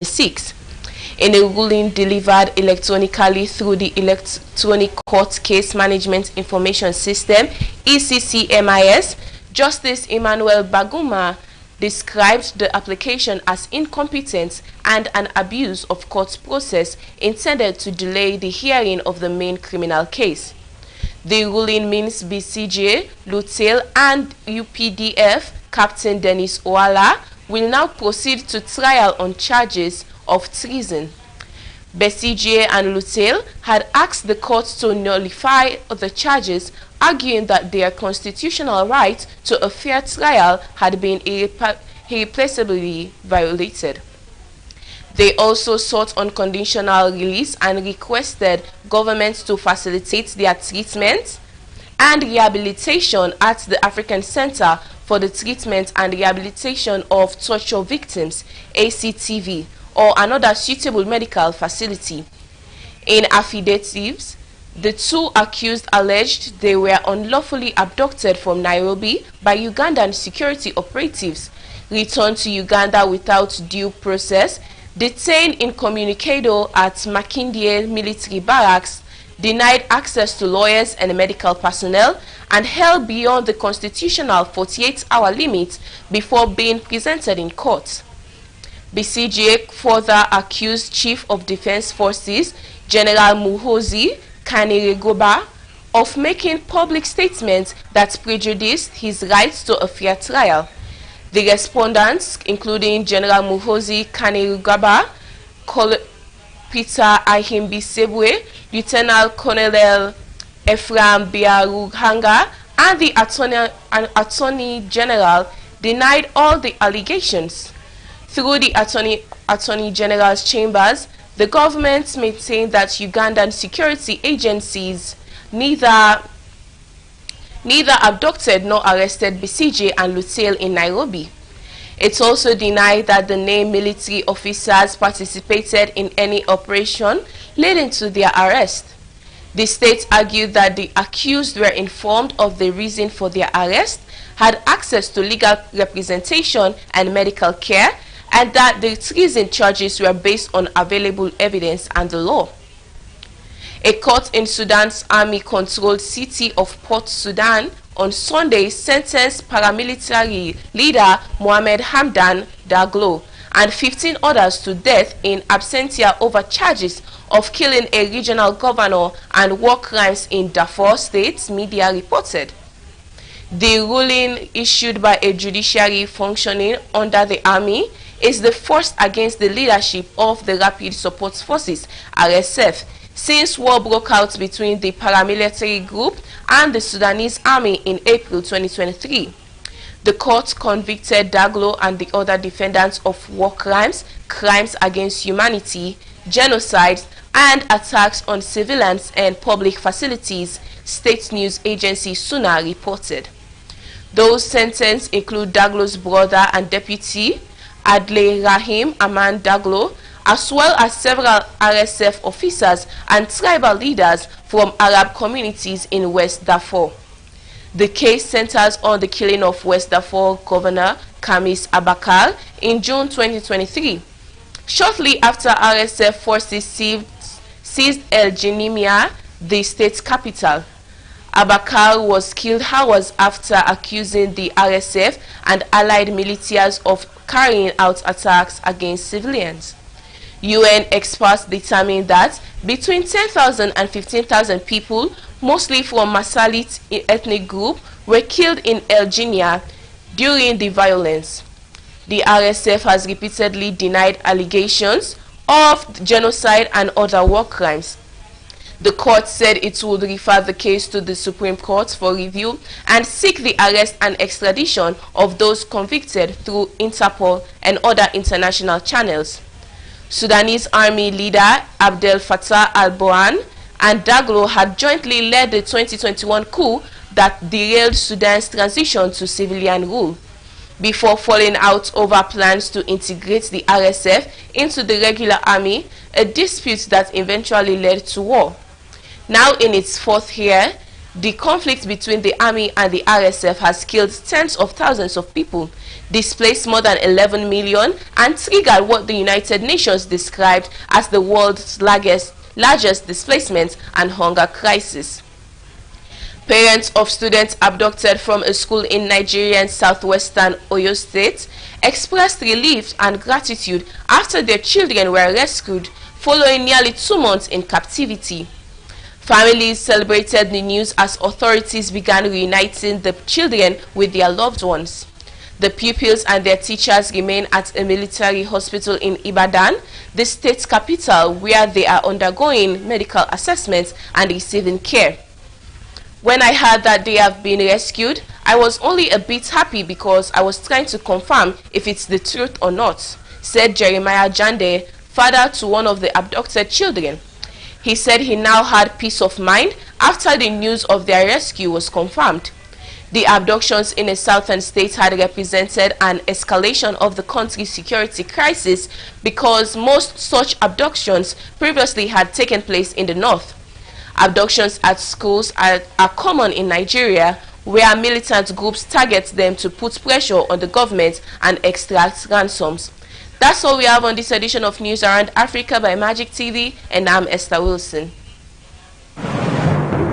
2026. In a ruling delivered electronically through the Electronic Court Case Management Information System (ECCMIS), Justice Emmanuel Baguma described the application as incompetent and an abuse of court process intended to delay the hearing of the main criminal case. The ruling means BCJ, LUTEL and UPDF Captain Dennis Ouala will now proceed to trial on charges of treason. BCJ and LUTEL had asked the court to nullify the charges, arguing that their constitutional right to a fair trial had been irreplaceably violated. They also sought unconditional release and requested governments to facilitate their treatment and rehabilitation at the African Center for the Treatment and Rehabilitation of Torture Victims (ACTV) or another suitable medical facility. In affidavits, the two accused alleged they were unlawfully abducted from Nairobi by Ugandan security operatives, returned to Uganda without due process, detained incommunicado at Makindye military barracks, denied access to lawyers and medical personnel, and held beyond the constitutional 48-hour limit before being presented in court. BCJ further accused Chief of Defense Forces General Muhoozi Kainerugaba of making public statements that prejudiced his rights to a fair trial. The respondents, including General Muhoozi Kainerugaba, Peter Ahimbi-Sebwe, Lieutenant Colonel Ephraim Biaruhanga, and the Attorney General, denied all the allegations. Through the Attorney General's chambers, the government maintained that Ugandan security agencies neither abducted nor arrested BCJ and LUTEL in Nairobi. It also denied that the named military officers participated in any operation leading to their arrest. The state argued that the accused were informed of the reason for their arrest, had access to legal representation and medical care, and that the treason charges were based on available evidence and the law. A court in Sudan's army-controlled city of Port Sudan on Sunday sentenced paramilitary leader Mohamed Hamdan Daglo and 15 others to death in absentia over charges of killing a regional governor and war crimes in Darfur State, media reported. The ruling, issued by a judiciary functioning under the army, is the first against the leadership of the Rapid Support Forces (RSF) since war broke out between the paramilitary group and the Sudanese army in April 2023. The court convicted Daglo and the other defendants of war crimes, crimes against humanity, genocide, and attacks on civilians and public facilities, state news agency SUNA reported. Those sentenced include Daglo's brother and deputy, Adlai Rahim Aman Daglo, as well as several RSF officers and tribal leaders from Arab communities in West Darfur. The case centers on the killing of West Darfur Governor Khamis Abakar in June 2023. Shortly after RSF forces seized El Geneimia, the state capital, Abakar was killed hours after accusing the RSF and allied militias of carrying out attacks against civilians. UN experts determined that between 10,000 and 15,000 people, mostly from Masalit ethnic group, were killed in El Geneimia during the violence. The RSF has repeatedly denied allegations of genocide and other war crimes. The court said it would refer the case to the Supreme Court for review and seek the arrest and extradition of those convicted through Interpol and other international channels. Sudanese army leader Abdel Fattah al-Burhan and Daglo had jointly led the 2021 coup that derailed Sudan's transition to civilian rule, before falling out over plans to integrate the RSF into the regular army, a dispute that eventually led to war. Now in its fourth year, The conflict between the army and the RSF has killed tens of thousands of people, displaced more than 11 million, and triggered what the United Nations described as the world's largest displacement and hunger crisis. Parents of students abducted from a school in Nigerian southwestern Oyo State expressed relief and gratitude after their children were rescued following nearly 2 months in captivity. Families celebrated the news as authorities began reuniting the children with their loved ones. The pupils and their teachers remain at a military hospital in Ibadan, the state capital, where they are undergoing medical assessments and receiving care. When I heard that they have been rescued, I was only a bit happy because I was trying to confirm if it's the truth or not, said Jeremiah Jande, father to one of the abducted children. He said he now had peace of mind after the news of their rescue was confirmed. The abductions in a southern state had represented an escalation of the country's security crisis because most such abductions previously had taken place in the north. Abductions at schools are common in Nigeria, where militant groups target them to put pressure on the government and extract ransoms. That's all we have on this edition of News Around Africa by Magic TV, and I'm Esther Wilson.